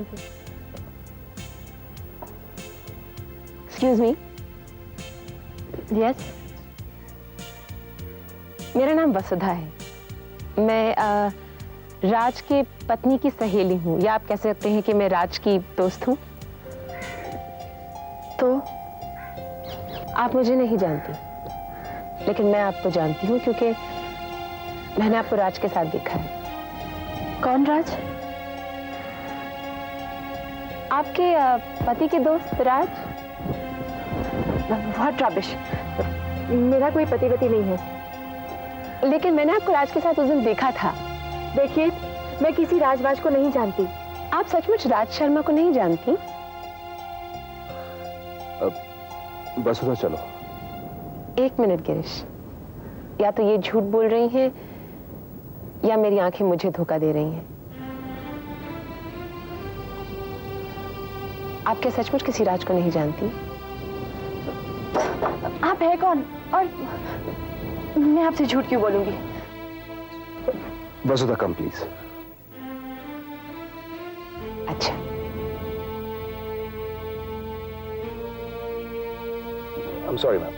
Thank you. Excuse me. Yes, मेरा नाम वसुधा है। मैं राज की पत्नी की सहेली हूँ, या आप कह सकते हैं कि मैं राज की दोस्त हूँ। तो आप मुझे नहीं जानती, लेकिन मैं आपको जानती हूँ क्योंकि मैंने आपको राज के साथ देखा है। कौन राज? आपके पति के दोस्त राज। बहुत रबिश, मेरा कोई पति वति नहीं है। लेकिन मैंने आपको राज के साथ उस दिन देखा था। देखिए, मैं किसी राजवाज को नहीं जानती। आप सचमुच राज शर्मा को नहीं जानती? वसुधा चलो। एक मिनट गिरीश, या तो ये झूठ बोल रही हैं या मेरी आंखें मुझे धोखा दे रही हैं। आप क्या सचमुच किसी राज को नहीं जानती? आप है कौन और मैं आपसे झूठ क्यों बोलूंगी? वसुधा कम प्लीज। अच्छा, I'm sorry, ma'am.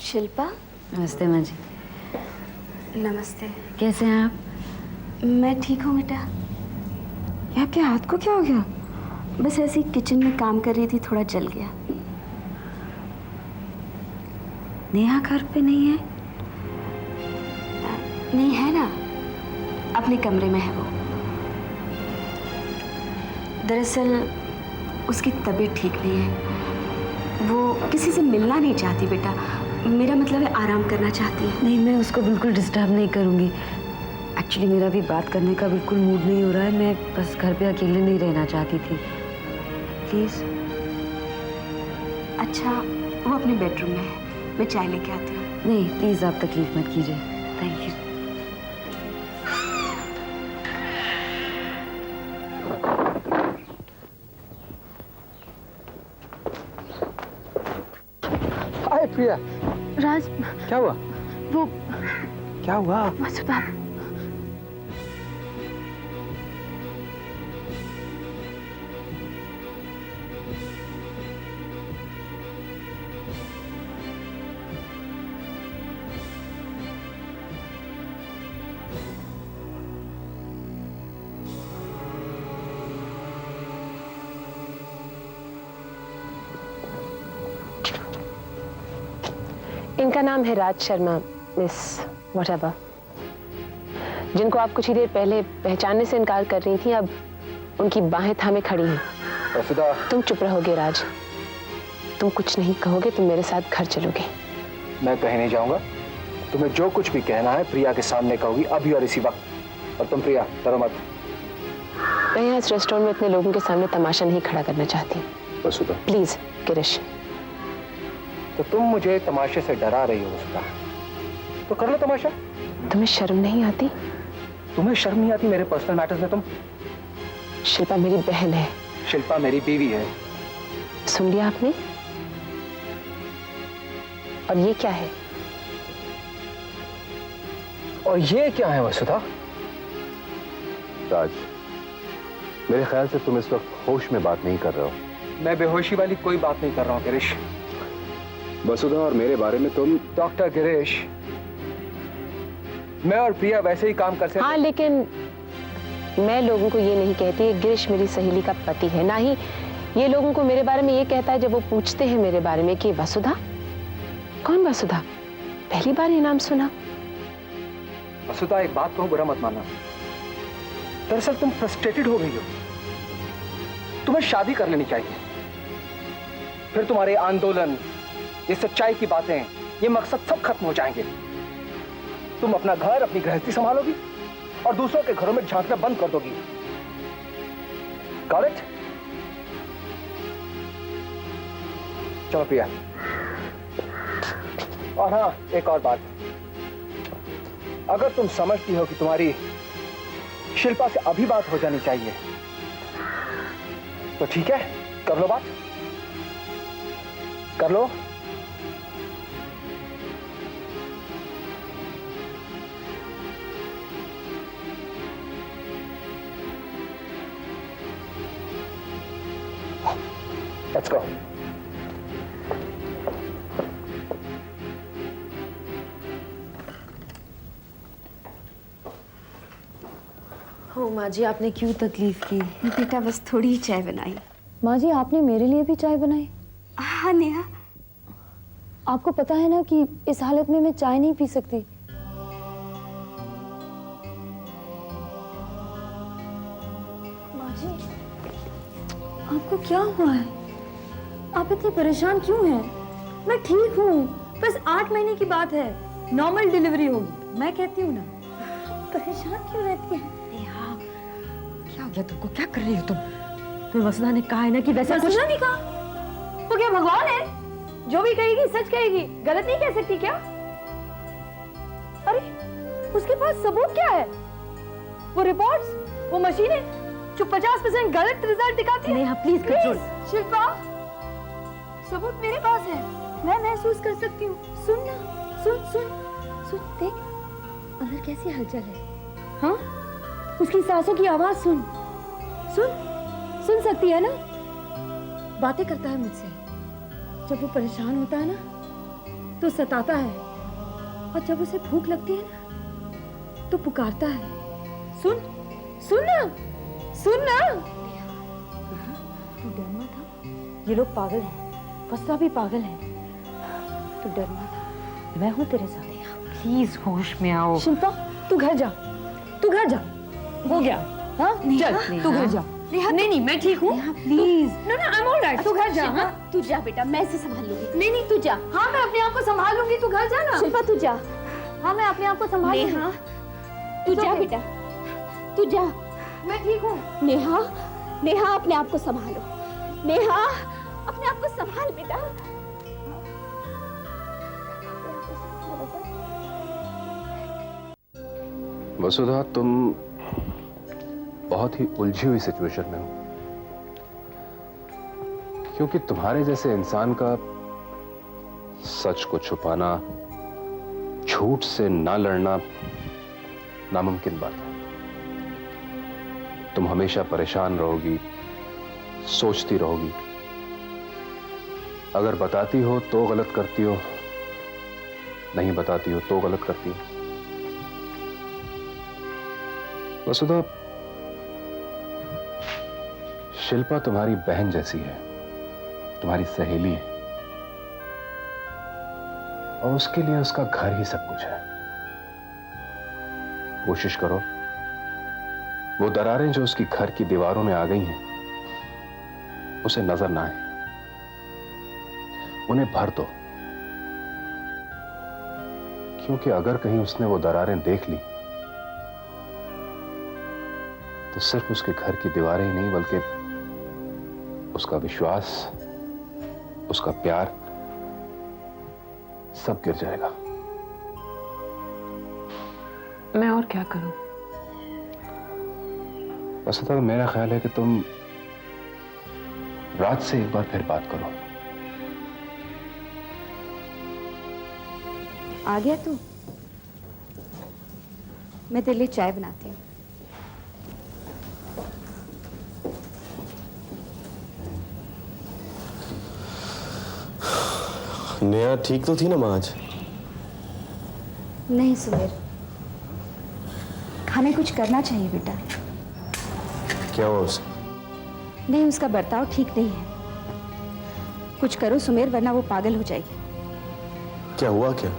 शिल्पा। नमस्ते माँ जी। नमस्ते। कैसे हैं आप? मैं ठीक हूँ बेटा। ये आपके हाथ को क्या हो गया? बस ऐसे ही किचन में काम कर रही थी, थोड़ा जल गया। नेहा घर पे नहीं है? नहीं है ना, अपने कमरे में है वो। दरअसल उसकी तबीयत ठीक नहीं है, वो किसी से मिलना नहीं चाहती बेटा। मेरा मतलब है आराम करना चाहती है। नहीं, मैं उसको बिल्कुल डिस्टर्ब नहीं करूँगी। एक्चुअली मेरा भी बात करने का बिल्कुल मूड नहीं हो रहा है। मैं बस घर पे अकेले नहीं रहना चाहती थी। प्लीज़। अच्छा, वो अपने बेडरूम में है, मैं चाय लेके आती हूँ। नहीं प्लीज़, आप तकलीफ मत कीजिए। Thank you. हाय प्रिया। राज, क्या हुआ? वो क्या हुआ? वसुधा। इनका नाम है राज शर्मा, मिस व्हाटएवर, जिनको आप कुछ ही देर पहले पहचानने से इनकार कर रही थी, अब उनकी बाहें थामे खड़ी हैं। वसुधा। तुम चुप रहोगे राज, तुम कुछ नहीं कहोगे, तुम मेरे साथ घर चलोगे। मैं कहीं नहीं जाऊंगा। तुम्हें जो कुछ भी कहना है प्रिया के सामने कहोगी, अभी और इसी वक्त। और तुम प्रिया डरो मत। मैं यहाँ इस रेस्टोरेंट में इतने लोगों के सामने तमाशा नहीं खड़ा करना चाहती। वसुधा प्लीज गिरीश। तो तुम मुझे तमाशे से डरा रही हो वसुधा, तो कर लो तमाशा। तुम्हें शर्म नहीं आती? तुम्हें शर्म नहीं आती मेरे पर्सनल मैटर्स में? तुम शिल्पा मेरी बहन है। शिल्पा मेरी बीवी है। सुन लिया आपने? और ये क्या है? और ये क्या है वसुधा? राज, मेरे ख्याल से तुम इस वक्त होश में बात नहीं कर रहे हो। मैं बेहोशी वाली कोई बात नहीं कर रहा हूँ गिरीश। वसुधा और मेरे बारे में तुम। डॉक्टर गिरीश, मैं और प्रिया वैसे ही काम कर सकते। हाँ, लेकिन मैं लोगों को ये नहीं कहती गिरीश मेरी सहेली का पति है, ना ही ये लोगों को मेरे बारे में ये कहता है जब वो पूछते हैं मेरे बारे में कि वसुधा कौन? वसुधा पहली बार ये नाम सुना। वसुधा, एक बात कहूं, बुरा मत मानना। दरअसल तुम फ्रस्ट्रेटेड हो गई हो। तुम्हें शादी कर लेनी चाहिए, फिर तुम्हारे आंदोलन, ये सच्चाई की बातें, ये मकसद सब खत्म हो जाएंगे। तुम अपना घर, अपनी गृहस्थी संभालोगी और दूसरों के घरों में झांकना बंद कर दोगी। Got it? चलो प्रिया। और हाँ, एक और बात, अगर तुम समझती हो कि तुम्हारी शिल्पा से अभी बात हो जानी चाहिए, तो ठीक है, कर लो बात, कर लो। Let's go. हो माँ जी, आपने क्यों तकलीफ की? बेटा बस थोड़ी ही चाय बनाई। माँ जी, आपने मेरे लिए भी चाय बनाई? हाँ नेहा, आपको पता है ना कि इस हालत में मैं चाय नहीं पी सकती। माँ जी, आपको क्या हुआ है? आप इतने परेशान क्यों हैं? मैं ठीक हूँ, बस 8 महीने की बात है, नॉर्मल डिलीवरी होगी। मैं कहती हूँ ना, परेशान क्यों रहती हैं? नेहा, क्या हो गया तुमको? क्या कर रही हो तुम? तो वसुधा ने कहा है ना कि वैसे कुछ वसुधा ने कहा? वो क्या भगवान है? जो भी कहेगी सच कहेगी, गलत नहीं कह सकती क्या? अरे उसके पास सबूत क्या है? वो रिपोर्ट्स, वो मशीनें जो 50% गलत रिजल्ट दिखाती है। Neha please control. शिल्पा, सबूत मेरे पास है, मैं महसूस कर सकती हूँ। सुन ना, सुन सुन सुन, देख अंदर कैसी हलचल है। हाँ, उसकी सांसों की आवाज सुन, सुन सकती है ना? बातें करता है मुझसे। जब वो परेशान होता है ना तो सताता है, और जब उसे भूख लगती है ना तो पुकारता है। सुन ना, सुन ना। तू डर मत था, ये लोग पागल हैं, वसुधा भी पागल है। तू डर मत, मैं हूँ तेरे साथ। प्लीज होश में आओ। शिल्पा, तू घर जा, तू घर जा, हो गया। हाँ चल, तू घर जा। नहीं, मैं ठीक हूँ। Please. No I am alright. तू घर जा। हाँ तू जा बेटा, मैं इसे संभाल लूंगी। नहीं तू जा। हाँ मैं अपने आप को संभाल लूंगी, तू घर जा ना। शिल्पा तू जा। हाँ मैं अपने आप को संभाल लूंगी। नेहा तू जा बेटा, तू जा। मैं ठीक हूँ। नेहा अपने आप को संभालो। नेहा अपने आप को संभाल बेटा। वसुधा, तुम बहुत ही उलझी हुई सिचुएशन में हो, क्योंकि तुम्हारे जैसे इंसान का सच को छुपाना, झूठ से ना लड़ना नामुमकिन बात है। तुम हमेशा परेशान रहोगी, सोचती रहोगी। अगर बताती हो तो गलत करती हो, नहीं बताती हो तो गलत करती हो। वसुधा, शिल्पा तुम्हारी बहन जैसी है, तुम्हारी सहेली है, और उसके लिए उसका घर ही सब कुछ है। कोशिश करो वो दरारें जो उसकी घर की दीवारों में आ गई हैं उसे नजर ना आए, उन्हें भर दो। क्योंकि अगर कहीं उसने वो दरारें देख ली तो सिर्फ उसके घर की दीवारें ही नहीं बल्कि उसका विश्वास, उसका प्यार सब गिर जाएगा। मैं और क्या करूं? वैसे तो मेरा ख्याल है कि तुम रात से एक बार फिर बात करो। आ गया तू? मैं तेरे लिए चाय बनाती हूँ। नेहा ठीक तो थी ना माँ आज? नहीं सुमेर, हमें कुछ करना चाहिए बेटा। क्या हुआ उसे? नहीं, उसका बर्ताव ठीक नहीं है। कुछ करो सुमेर, वरना वो पागल हो जाएगी। क्या हुआ क्या?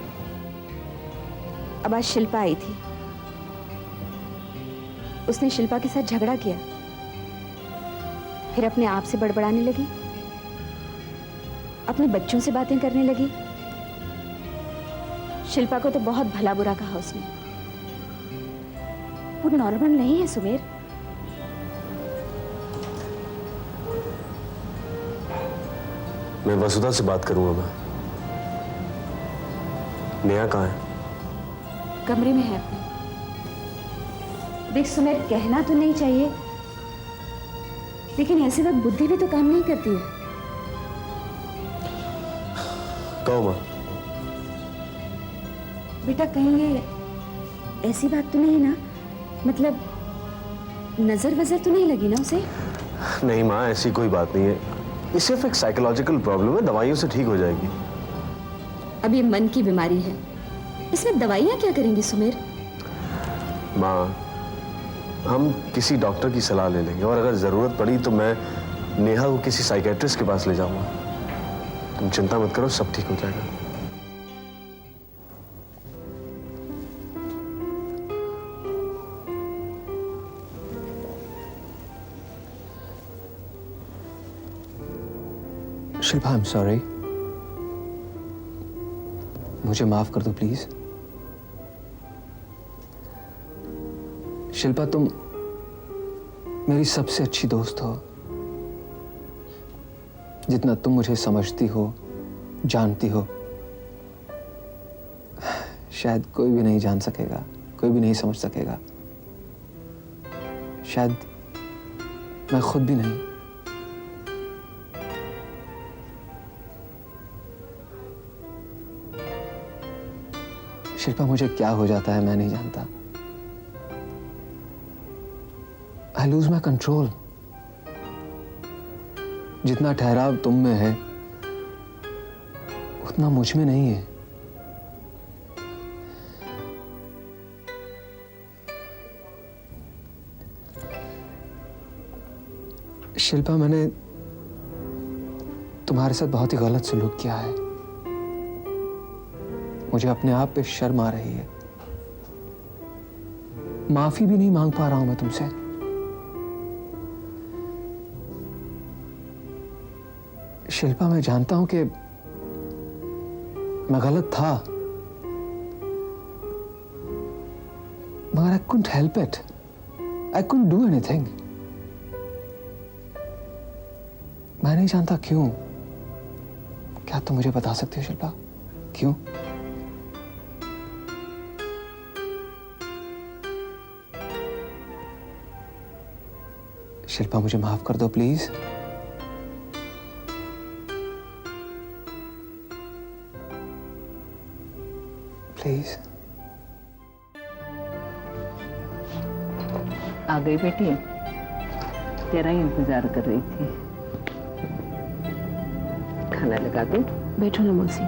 अब आज शिल्पा आई थी, उसने शिल्पा के साथ झगड़ा किया, फिर अपने आप से बड़बड़ाने लगी, अपने बच्चों से बातें करने लगी। शिल्पा को तो बहुत भला बुरा कहा उसने। वो नॉर्मल नहीं है सुमेर। मैं वसुधा से बात करूंगा। मैं नेहा कहाँ है? कमरे में है अपने। देख सुमेर, कहना तो नहीं चाहिए, लेकिन ऐसे वक्त बुद्धि भी तो काम नहीं करती है। कहो माँ। बेटा कहीं ये ऐसी बात तो नहीं ना, मतलब नजर वजर तो नहीं लगी ना उसे? नहीं माँ, ऐसी कोई बात नहीं है। ये सिर्फ एक साइकोलॉजिकल प्रॉब्लम है, दवाइयों से ठीक हो जाएगी। अब ये मन की बीमारी है, इसमें दवाइयाँ क्या करेंगी सुमेर? माँ, हम किसी डॉक्टर की सलाह ले लेंगे और अगर जरूरत पड़ी तो मैं नेहा को किसी साइकेट्रिस्ट के पास ले जाऊंगा। तुम चिंता मत करो, सब ठीक हो जाएगा। Shilpa, I am sorry. मुझे माफ कर दो प्लीज। शिल्पा, तुम मेरी सबसे अच्छी दोस्त हो। जितना तुम मुझे समझती हो, जानती हो, शायद कोई भी नहीं जान सकेगा, कोई भी नहीं समझ सकेगा। शायद मैं खुद भी नहीं। शिल्पा, मुझे क्या हो जाता है मैं नहीं जानता। I lose my control. जितना ठहराव तुम में है उतना मुझ में नहीं है। शिल्पा, मैंने तुम्हारे साथ बहुत ही गलत सलूक किया है। मुझे अपने आप पे शर्म आ रही है। माफी भी नहीं मांग पा रहा हूं मैं तुमसे। शिल्पा, मैं जानता हूं कि मैं गलत था, मगर I couldn't help it. I couldn't do anything. मैं नहीं जानता क्यों। क्या तुम मुझे बता सकती हो शिल्पा, क्यों? शिल्पा, मुझे माफ कर दो प्लीज। प्लीज। आ गई बेटी, तेरा ही इंतजार कर रही थी। खाना लगा दूं? बैठो ना मौसी।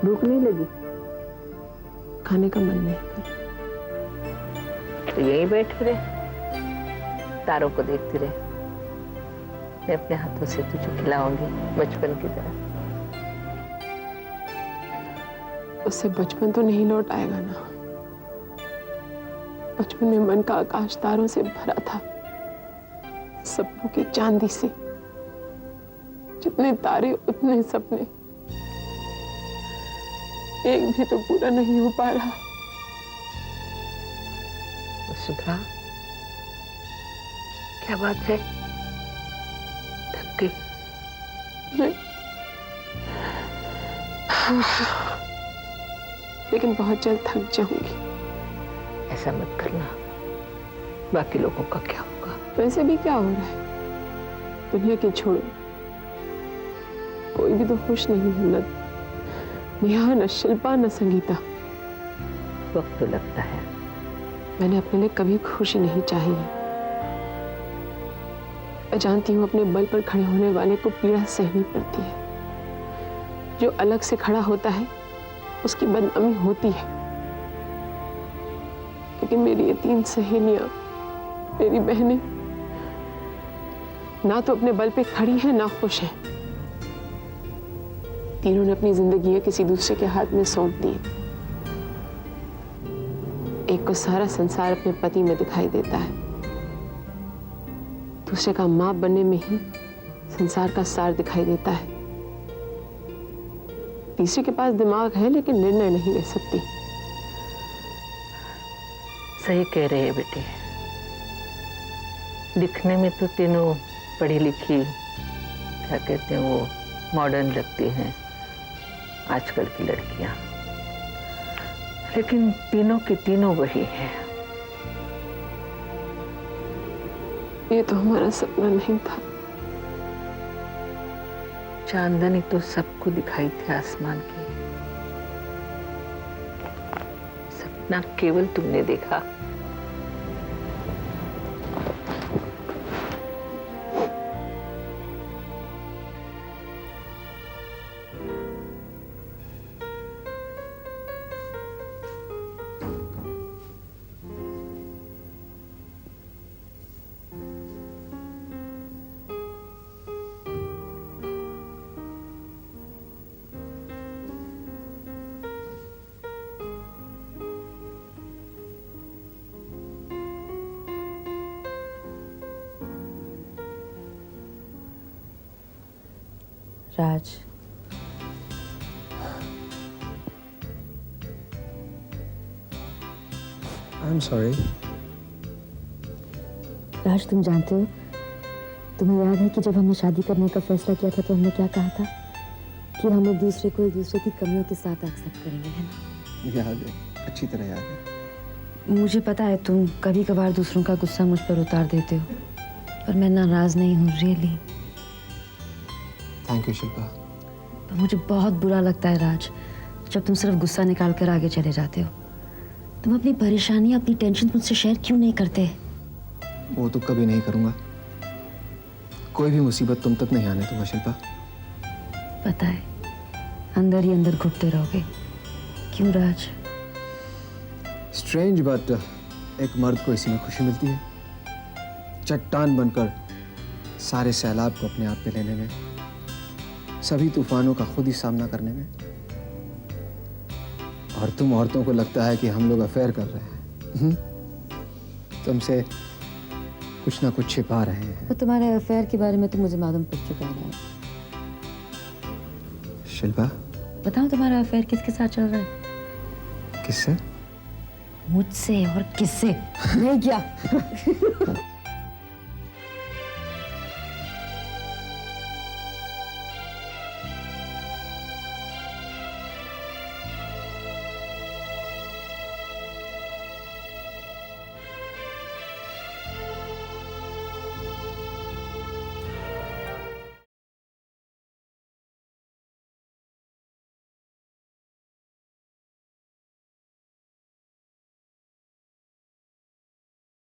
भूख नहीं लगी? खाने का मन नहीं कर। तो यहीं बैठ रहे, तारों को देखती रहे। मैं अपने हाथों से तुझे खिलाऊंगी बचपन की तरह। उससे बचपन तो नहीं लौट आएगा ना। बचपन में मन का आकाश तारों से भरा था, सपनों की चांदी से। जितने तारे उतने सपने, एक भी तो पूरा नहीं हो पा रहा। सुधा, क्या बात है? थक गई? मैं लेकिन बहुत जल्द थक जाऊंगी। ऐसा मत करना, बाकी लोगों का क्या होगा? वैसे भी क्या हो रहा है, दुनिया की छोड़ो। कोई भी तो खुश नहीं है, न नेहा, न शिल्पा, न संगीता। वक्त तो लगता है। मैंने अपने लिए कभी खुशी नहीं चाही है। मैं जानती हूँ अपने बल पर खड़े होने वाले को पीड़ा सहनी पड़ती है। जो अलग से खड़ा होता है उसकी बदनामी होती है। लेकिन मेरी ये 3 सहेलियां, मेरी बहनें, ना तो अपने बल पे खड़ी हैं ना खुश हैं। तीनों ने अपनी जिंदगी किसी दूसरे के हाथ में सौंप दी। एक को सारा संसार अपने पति में दिखाई देता है, दूसरे का मां बनने में ही संसार का सार दिखाई देता है। तीसरे के पास दिमाग है लेकिन निर्णय नहीं ले सकती। सही कह रहे हैं बेटे। दिखने में तो तीनों पढ़ी लिखी, क्या कहते हैं वो, मॉडर्न लगती हैं आजकल की लड़कियां, लेकिन तीनों की तीनों वही हैं। ये तो हमारा सपना नहीं था। चांदनी तो सबको दिखाई थी आसमान की, सपना केवल तुमने देखा। राज, I'm sorry. राज, तुम जानते हो, तुम्हें याद है कि जब हमने शादी करने का फैसला किया था तो हमने क्या कहा था कि हम एक दूसरे को एक दूसरे की कमियों के साथ एक्सेप्ट करेंगे, है ना? याद है, अच्छी तरह याद है। मुझे पता है तुम कभी कभार दूसरों का गुस्सा मुझ पर उतार देते हो, पर मैं नाराज नहीं हूँ, रियली। Thank you Shilpa. पर मुझे बहुत बुरा लगता है राज, जब तुम सिर्फ गुस्सा निकाल कर आगे चले जाते हो। तुम अपनी परेशानियां, अपनी टेंशन मुझसे शेयर क्यों नहीं करते? वो तो कभी नहीं करूंगा। कोई भी मुसीबत तुम तक नहीं आने दूंगा शिल्पा। पता है, अंदर ही अंदर घुटते रहोगे। क्यों राज? स्ट्रेंज बट एक मर्द को इसी में खुशी मिलती है, चट्टान बनकर सारे सैलाब को अपने आप पे लेने में, सभी तूफानों का खुद ही सामना करने में। और तुम औरतों को लगता है कि हम लोग अफेयर कर रहे हैं, तुमसे कुछ ना कुछ छिपा रहे हैं। तो तुम्हारे अफेयर के बारे में तो मुझे मालूम पड़ चुका है। शिल्पा, बताओ तुम्हारा अफेयर किसके साथ चल रहा है? किससे? मुझसे। और किससे? नहीं क्या?